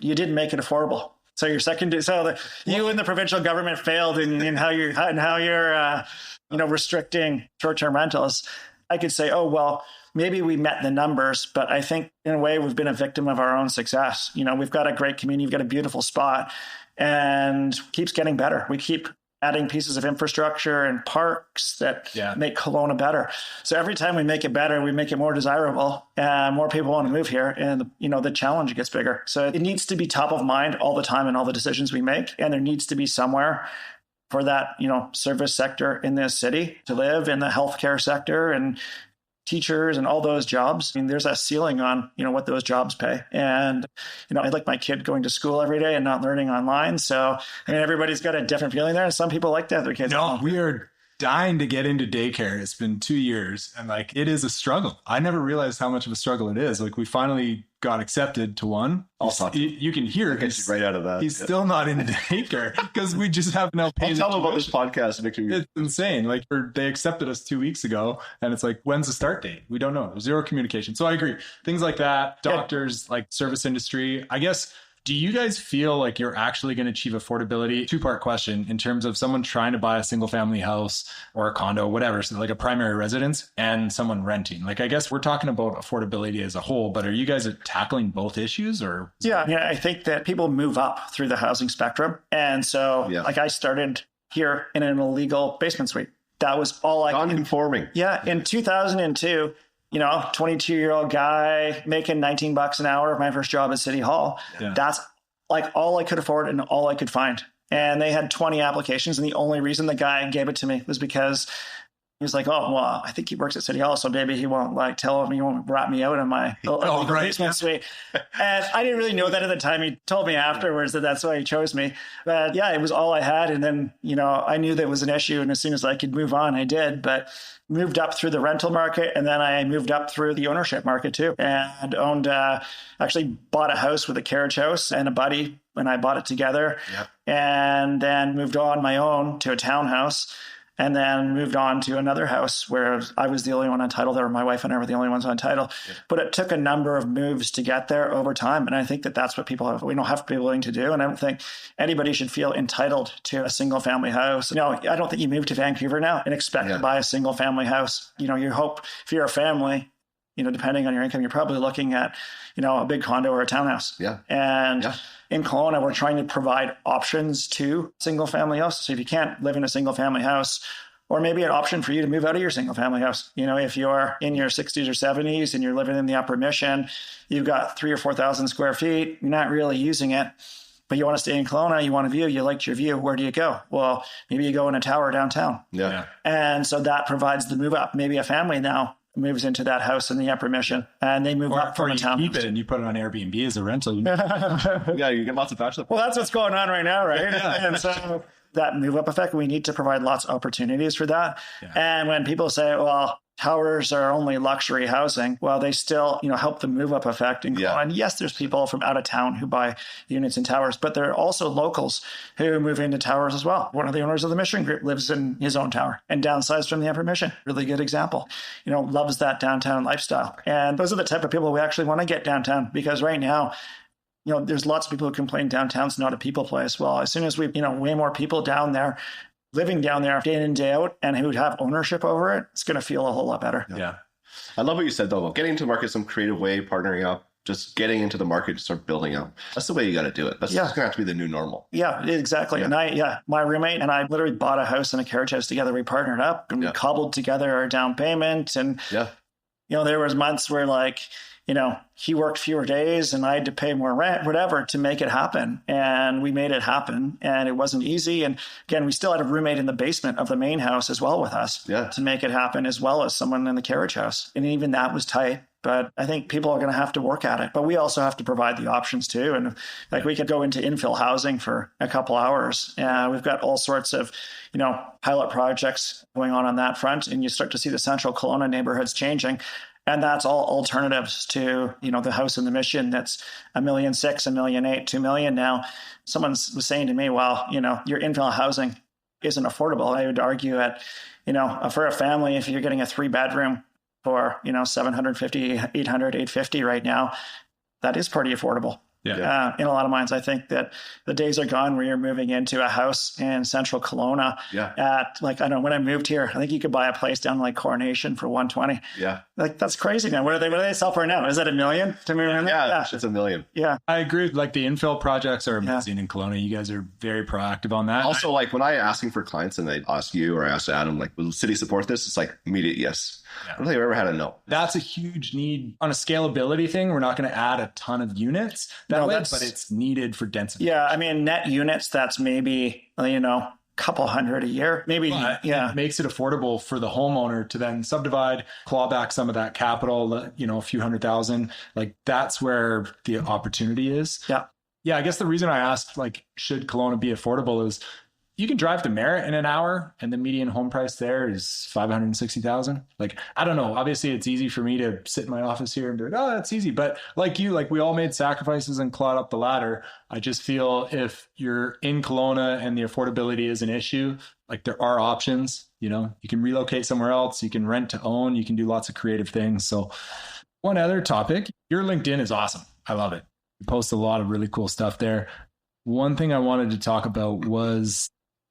didn't make it affordable. So you and the provincial government failed in how you're restricting short-term rentals. I could say, oh, well, maybe we met the numbers, but I think in a way we've been a victim of our own success. We've got a great community, we've got a beautiful spot, and keeps getting better. We keep adding pieces of infrastructure and parks that make Kelowna better. So every time we make it better, we make it more desirable, and more people want to move here, and the challenge gets bigger. So it needs to be top of mind all the time in all the decisions we make, and there needs to be somewhere for that service sector in this city to live, in the healthcare sector and teachers and all those jobs. I mean, there's a ceiling on, what those jobs pay. And, I like my kid going to school every day and not learning online. So, everybody's got a different feeling there. And some people like to have their kids. No, we are dying to get into daycare. It's been 2 years and it is a struggle. I never realized how much of a struggle it is. We finally got accepted to one. You can hear it right out of that. He's still not in daycare because we just have no pay. Tell them about this podcast, Victor. It's insane. They accepted us 2 weeks ago and it's when's the start date? We don't know. There's zero communication. So I agree. Things like that, doctors, service industry, I guess. Do you guys feel like you're actually going to achieve affordability? Two-part question in terms of someone trying to buy a single family house or a condo, whatever, so a primary residence, and someone renting. I guess we're talking about affordability as a whole, but are you guys tackling both issues or? Yeah, I think that people move up through the housing spectrum. And so I started here in an illegal basement suite. That was all non-conforming. Yeah. In 2002, 22-year-old guy making $19 an hour of my first job at City Hall. Yeah. That's all I could afford and all I could find. And they had 20 applications. And the only reason the guy gave it to me was because he was like, oh, well, I think he works at City Hall, so maybe he won't he won't rat me out in my basement suite. And I didn't really know that at the time. He told me afterwards that that's why he chose me. But it was all I had. And then, I knew that was an issue. And as soon as I could move on, I did. But moved up through the rental market, and then I moved up through the ownership market too, and owned, actually bought a house with a carriage house and a buddy, and I bought it together. Yep. And then moved on my own to a townhouse, and then moved on to another house where I was the only one on title there. My wife and I were the only ones on title. Yeah. But it took a number of moves to get there over time. And I think that that's what we don't have to be willing to do. And I don't think anybody should feel entitled to a single family house. I don't think you move to Vancouver now and expect to buy a single family house. You hope if you're a family, depending on your income, you're probably looking at, a big condo or a townhouse. Yeah. And in Kelowna, we're trying to provide options to single family houses. So if you can't live in a single family house, or maybe an option for you to move out of your single family house. If you're in your 60s or 70s and you're living in the Upper Mission, you've got 3,000 or 4,000 square feet, you're not really using it, but you want to stay in Kelowna, you want a view, you liked your view, where do you go? Well, maybe you go in a tower downtown. Yeah. And so that provides the move up. Maybe a family now moves into that house in the Upper Mission and they move up from a town. Keep it and you put it on Airbnb as a rental. Yeah, you get lots of bachelor. Well, that's what's going on right now, right? And so that move up effect, we need to provide lots of opportunities for that. Yeah. And when people say, well, towers are only luxury housing, well, they still, help the move up effect. And yes, there's people from out of town who buy units in towers, but there are also locals who move into towers as well. One of the owners of the Mission Group lives in his own tower and downsized from the Upper Mission. Really good example. Loves that downtown lifestyle. And those are the type of people we actually want to get downtown, because right now, there's lots of people who complain downtown's not a people place. Well, as soon as we, way more people down there, living down there day in and day out, and who would have ownership over it, it's going to feel a whole lot better. Yeah. I love what you said, though, about getting into the market some creative way, partnering up, just getting into the market, start building up. That's the way you got to do it. That's just going to have to be the new normal. Yeah, exactly. Yeah. And my roommate and I literally bought a house and a carriage house together. We partnered up and we cobbled together our down payment. And, there was months where he worked fewer days and I had to pay more rent, whatever, to make it happen. And we made it happen. And it wasn't easy. And again, we still had a roommate in the basement of the main house as well with us to make it happen, as well as someone in the carriage house. And even that was tight. But I think people are going to have to work at it. But we also have to provide the options too. And we could go into infill housing for a couple hours. We've got all sorts of, pilot projects going on that front. And you start to see the central Kelowna neighborhoods changing. And that's all alternatives to, the house in the Mission that's $1.6 million, $1.8 million, $2 million now. Someone was saying to me, well, your infill housing isn't affordable. I would argue that, for a family, if you're getting a 3-bedroom for, $750, $800, $850 right now, that is pretty affordable. Yeah. In a lot of minds, I think that the days are gone where you're moving into a house in central Kelowna at when I moved here, I think you could buy a place down like Coronation for $120. Yeah. That's crazy, man. What do they sell for now? Is that $1 million to move in there? Yeah, it's $1 million. Yeah. I agree. The infill projects are amazing in Kelowna. You guys are very proactive on that. Also, when I asking for clients and they ask you or I ask Adam, will the city support this? It's immediate yes. I don't think I've ever had a no. That's a huge need on a scalability thing. We're not going to add a ton of units but it's needed for density. Yeah. I mean, net units, that's maybe, a couple hundred a year, maybe. It makes it affordable for the homeowner to then subdivide, claw back some of that capital, a few $100,000. That's where the opportunity is. Yeah. Yeah. I guess the reason I asked, should Kelowna be affordable is you can drive to Merritt in an hour and the median home price there is $560,000. I don't know. Obviously it's easy for me to sit in my office here and be that's easy. But we all made sacrifices and clawed up the ladder. I just feel if you're in Kelowna and the affordability is an issue, there are options, you can relocate somewhere else. You can rent to own. You can do lots of creative things. So one other topic, your LinkedIn is awesome. I love it. You post a lot of really cool stuff there. One thing I wanted to talk about was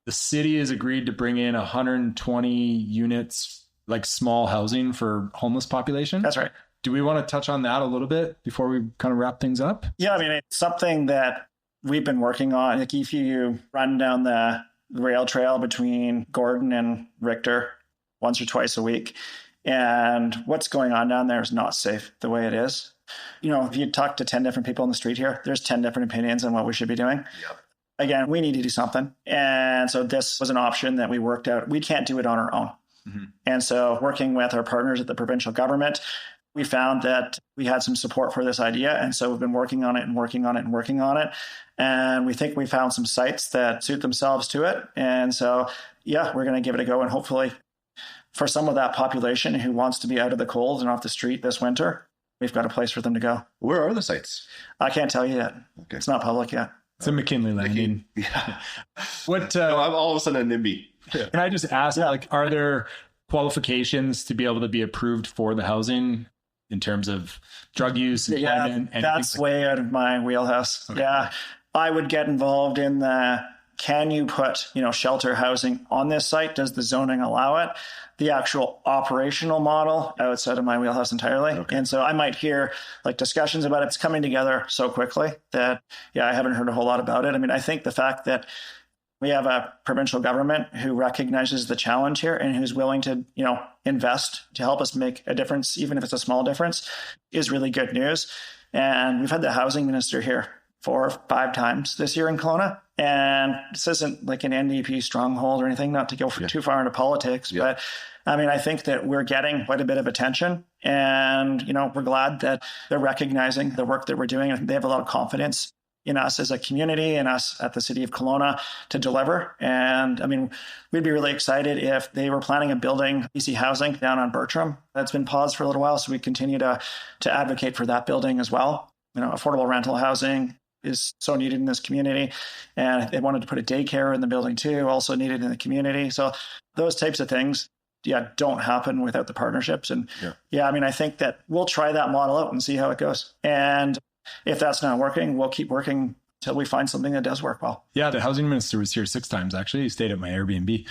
the city has agreed to bring in 120 units, small housing for homeless population. That's right. Do we want to touch on that a little bit before we kind of wrap things up? Yeah, I mean, it's something that we've been working on. If you run down the rail trail between Gordon and Richter once or twice a week, and what's going on down there is not safe the way it is. If you talk to 10 different people on the street here, there's 10 different opinions on what we should be doing. Yep. Again, we need to do something. And so this was an option that we worked out. We can't do it on our own. Mm-hmm. And so working with our partners at the provincial government, we found that we had some support for this idea. And so we've been working on it and working on it and working on it. And we think we found some sites that suit themselves to it. And so, we're going to give it a go. And hopefully for some of that population who wants to be out of the cold and off the street this winter, we've got a place for them to go. Where are the sites? I can't tell you yet. Okay. It's not public yet. It's a McKinley Landing. Yeah. What? I'm all of a sudden a NIMBY. Can I just ask, are there qualifications to be able to be approved for the housing in terms of drug use? Yeah, that's way out of my wheelhouse. Okay. Yeah, I would get involved in can you put, shelter housing on this site? Does the zoning allow it? The actual operational model outside of my wheelhouse entirely. Okay. And so I might hear discussions about it. It's coming together so quickly that, I haven't heard a whole lot about it. I mean, I think the fact that we have a provincial government who recognizes the challenge here and who's willing to, invest to help us make a difference, even if it's a small difference, is really good news. And we've had the housing minister here 4 or 5 times this year in Kelowna. And this isn't like an NDP stronghold or anything, not to go too far into politics, but I mean, I think that we're getting quite a bit of attention, and, we're glad that they're recognizing the work that we're doing. I think they have a lot of confidence in us as a community and us at the city of Kelowna to deliver. And I mean, we'd be really excited if they were planning on building BC Housing down on Bertram. That's been paused for a little while, so we continue to advocate for that building as well. Affordable rental housing is so needed in this community. And they wanted to put a daycare in the building too, also needed in the community. So those types of things, don't happen without the partnerships. And I mean, I think that we'll try that model out and see how it goes. And if that's not working, we'll keep working until we find something that does work well. Yeah, the housing minister was here 6 times, actually. He stayed at my Airbnb.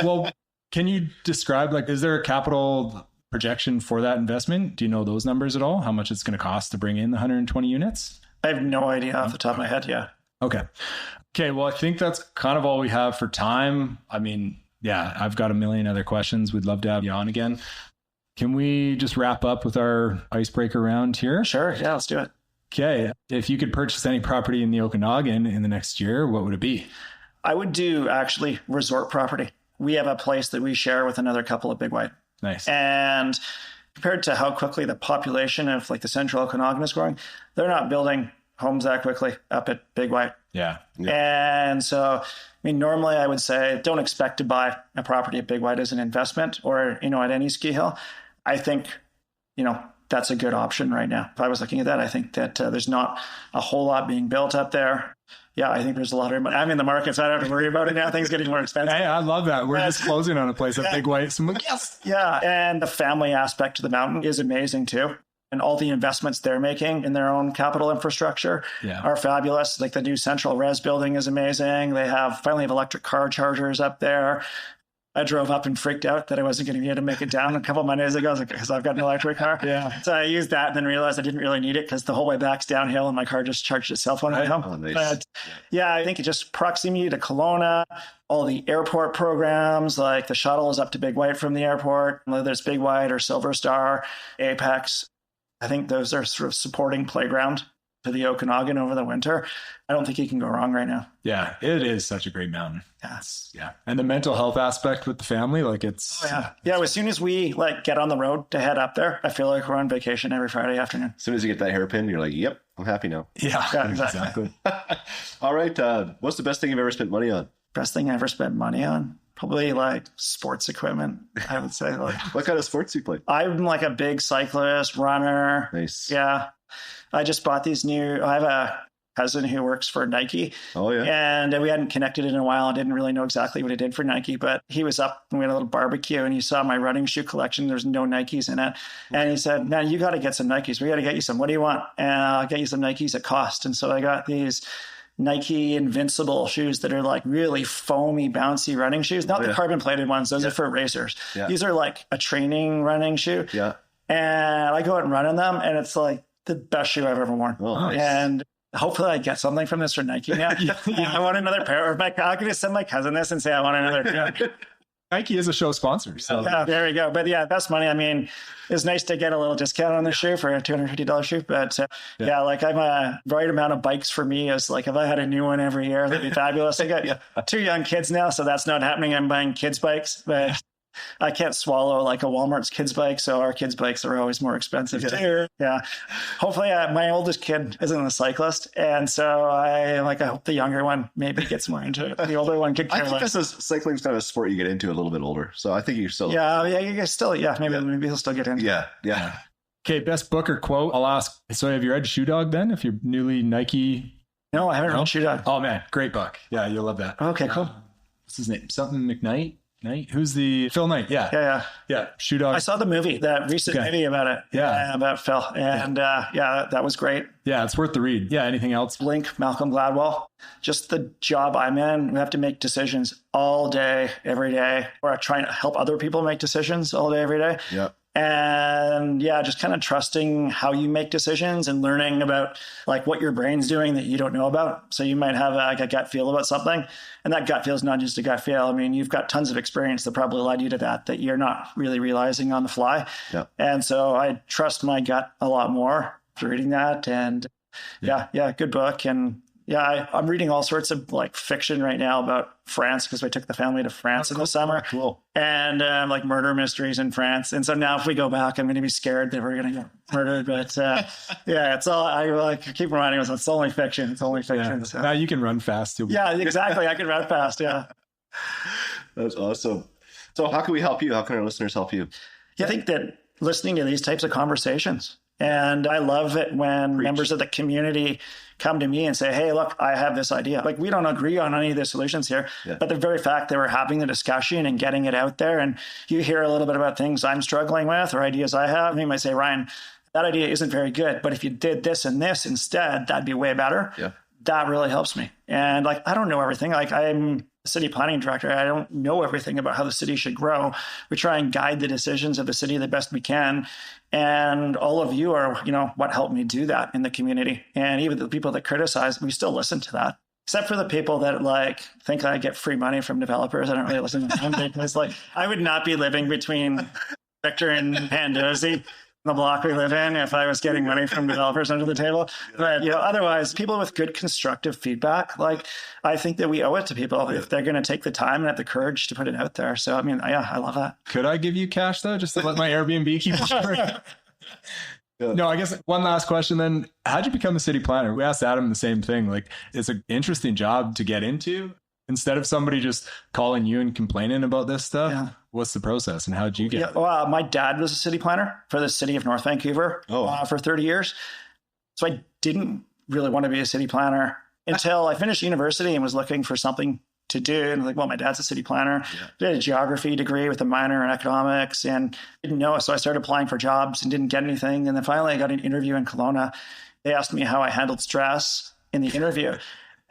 Well, can you describe, is there a capital projection for that investment? Do you know those numbers at all? How much it's going to cost to bring in the 120 units? I have no idea off the top of my head. Yeah. Okay. Well, I think that's kind of all we have for time. I mean, I've got a million other questions. We'd love to have you on again. Can we just wrap up with our icebreaker round here? Sure. Yeah, let's do it. Okay. If you could purchase any property in the Okanagan in the next year, what would it be? I would do actually resort property. We have a place that we share with another couple of Big White. Nice. And compared to how quickly the population of the central Okanagan is growing, they're not building homes that quickly up at Big White. Yeah. And so, I mean, normally I would say don't expect to buy a property at Big White as an investment or, at any ski hill. I think, that's a good option right now. If I was looking at that, I think that there's not a whole lot being built up there. Yeah, I think there's a lot of money. I'm in the market, so I don't have to worry about it now. Things getting more expensive. Hey, I love that. We're just closing on a place at Big White. So I'm like, yes. Yeah, and the family aspect to the mountain is amazing too. And all the investments they're making in their own capital infrastructure are fabulous. Like the new Central Res building is amazing. They finally have electric car chargers up there. I drove up and freaked out that I wasn't going to be able to make it down a couple of Mondays ago because I've got an electric car. Yeah. So I used that and then realized I didn't really need it because the whole way back's downhill and my car just charged itself on the way home. Oh, nice. But I think it just proximity to Kelowna, all the airport programs, like the shuttle is up to Big White from the airport, whether it's Big White or Silver Star, Apex. I think those are sort of supporting playground to the Okanagan over the winter. I don't think you can go wrong right now. Yeah, it is such a great mountain. Yes. Yeah. And the mental health aspect with the family, it's... Oh, yeah. Yeah, as soon as we get on the road to head up there, I feel like we're on vacation every Friday afternoon. As soon as you get that hairpin, you're like, yep, I'm happy now. Yeah, exactly. All right. What's the best thing you've ever spent money on? Best thing I ever spent money on? Probably sports equipment, I would say. What kind of sports do you play? I'm a big cyclist, runner. Nice. Yeah. I just bought these I have a cousin who works for Nike. Oh, yeah. And we hadn't connected in a while. I didn't really know exactly what he did for Nike, but he was up and we had a little barbecue and he saw my running shoe collection. There's no Nikes in it. And he said, man, you got to get some Nikes. We got to get you some. What do you want? And I'll get you some Nikes at cost. And so I got these Nike Invincible shoes that are really foamy, bouncy running shoes. Not the carbon plated ones. Those are for racers. Yeah. These are a training running shoe. Yeah. And I go out and run in them and it's the best shoe I've ever worn. Oh, nice. And hopefully I get something from this for Nike now. I want another pair. I'm going to send my cousin this and say I want another pair. Nike is a show sponsor. So yeah, there we go. But best money. I mean, it's nice to get a little discount on the shoe for a $250 shoe. But I'm a right amount of bikes for me is if I had a new one every year, that'd be fabulous. I got 2 young kids now, so that's not happening. I'm buying kids bikes, but I can't swallow a Walmart's kids bike. So our kids bikes are always more expensive too. Yeah. Hopefully my oldest kid isn't a cyclist. And so I hope the younger one maybe gets more into it. The older one could care less. I think cycling's kind of a sport you get into a little bit older. So I think you're still. Yeah. You guys still, maybe he'll still get into it. Yeah. Okay. Best book or quote. I'll ask. So have you read Shoe Dog then? If you're newly Nike. No, I haven't read Shoe Dog. Oh man. Great book. Yeah. You'll love that. Okay, cool. What's his name? Something McKnight? Who's the Phil Knight? Yeah. Shoe Dog. I saw the movie, that recent movie about it. Yeah. About Phil. And that was great. Yeah, it's worth the read. Yeah. Anything else? Link, Malcolm Gladwell. Just the job I'm in. We have to make decisions all day, every day. Or trying to help other people make decisions all day, every day. Yeah. And just kind of trusting how you make decisions and learning about what your brain's doing that you don't know about. So you might have a gut feel about something, and that gut feel is not just a gut feel. I mean, you've got tons of experience that probably led you to that you're not really realizing on the fly. Yeah. And so I trust my gut a lot more after reading that. And yeah, good book. And yeah, I'm reading all sorts of like fiction right now about France because we took the family to France in the summer. Cool. And like murder mysteries in France. And so now if we go back, I'm going to be scared that we're going to get murdered. But yeah, it's all, I like keep reminding myself, it's only fiction. It's only fiction. Yeah. So. Now you can run fast. Yeah, exactly. I can run fast. Yeah. That's awesome. So how can we help you? How can our listeners help you? Yeah, I think that listening to these types of conversations. And I love it when members of the community come to me and say, hey, look, I have this idea. Like, we don't agree on any of the solutions here, but the very fact that we're having the discussion and getting it out there, and you hear a little bit about things I'm struggling with or ideas I have, and you might say, Ryan, that idea isn't very good, but if you did this and this instead, that'd be way better. Yeah. That really helps me. And like, I don't know everything. Like, I'm a city planning director. I don't know everything about how the city should grow. We try and guide the decisions of the city the best we can. And all of you are, what helped me do that in the community. And even the people that criticize, we still listen to that. Except for the people that like think I get free money from developers. I don't really listen to them because like I would not be living between Victor and Pandosy, the block we live in, if I was getting money from developers under the table. But otherwise, people with good constructive feedback, like I think that we owe it to people if they're going to take the time and have the courage to put it out there. So I mean, yeah, I love that. Could I give you cash though, just to let my Airbnb keep offering? No, I guess one last question then. How'd you become a city planner? We asked Adam the same thing. Like, it's an interesting job to get into. Instead of somebody just calling you and complaining about this stuff, what's the process and how'd you get it? Well, my dad was a city planner for the city of North Vancouver for 30 years. So I didn't really want to be a city planner until I finished university and was looking for something to do. And like, well, my dad's a city planner. Did a geography degree with a minor in economics and didn't know. So I started applying for jobs and didn't get anything. And then finally I got an interview in Kelowna. They asked me how I handled stress in the interview.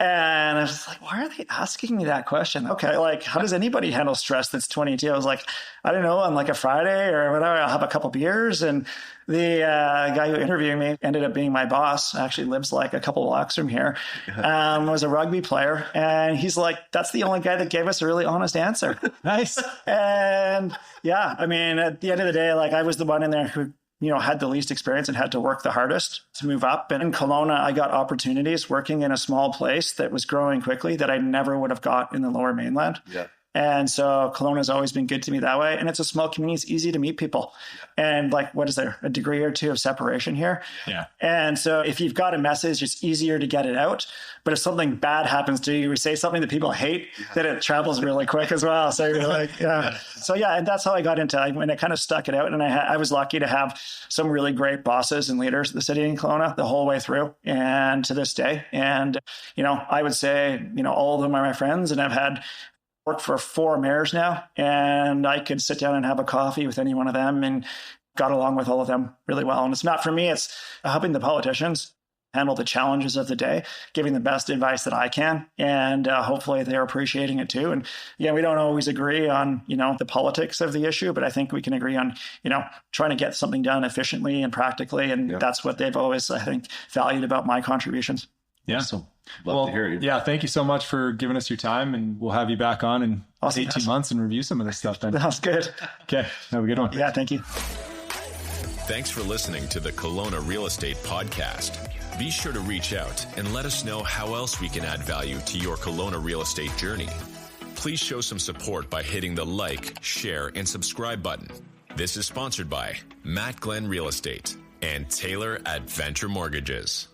And I was like, why are they asking me that question? Okay, like, how does anybody handle stress that's 22? I was like, I don't know, on like a Friday or whatever, I'll have a couple beers. And the guy who interviewed me ended up being my boss, actually lives like a couple blocks from here, was a rugby player. And he's like, that's the only guy that gave us a really honest answer. Nice. And yeah, I mean, at the end of the day, like I was the one in there who had the least experience and had to work the hardest to move up. And in Kelowna, I got opportunities working in a small place that was growing quickly that I never would have got in the Lower Mainland. Yeah. And so Kelowna has always been good to me that way. And it's a small community. It's easy to meet people. And like, what is there? A degree or two of separation here? Yeah. And so if you've got a message, it's easier to get it out. But if something bad happens to you, we say something that people hate, then it travels really quick as well. So you're like, So yeah, and that's how I got into it. And I kind of stuck it out. And I was lucky to have some really great bosses and leaders at the city in Kelowna the whole way through and to this day. And, I would say, all of them are my friends, and I've had worked for 4 mayors now, and I could sit down and have a coffee with any one of them and got along with all of them really well. And it's not for me, it's helping the politicians handle the challenges of the day, giving the best advice that I can. And hopefully they're appreciating it too. And yeah, we don't always agree on, the politics of the issue, but I think we can agree on, trying to get something done efficiently and practically. And that's what they've always, I think, valued about my contributions. Yeah. So love to hear you. Yeah. Thank you so much for giving us your time, and we'll have you back on in 18 months and review some of this stuff then. That's good. Okay. Have a good one. Yeah. Thank you. Thanks for listening to the Kelowna Real Estate Podcast. Be sure to reach out and let us know how else we can add value to your Kelowna real estate journey. Please show some support by hitting the like, share, and subscribe button. This is sponsored by Matt Glenn Real Estate and Taylor at Venture Mortgages.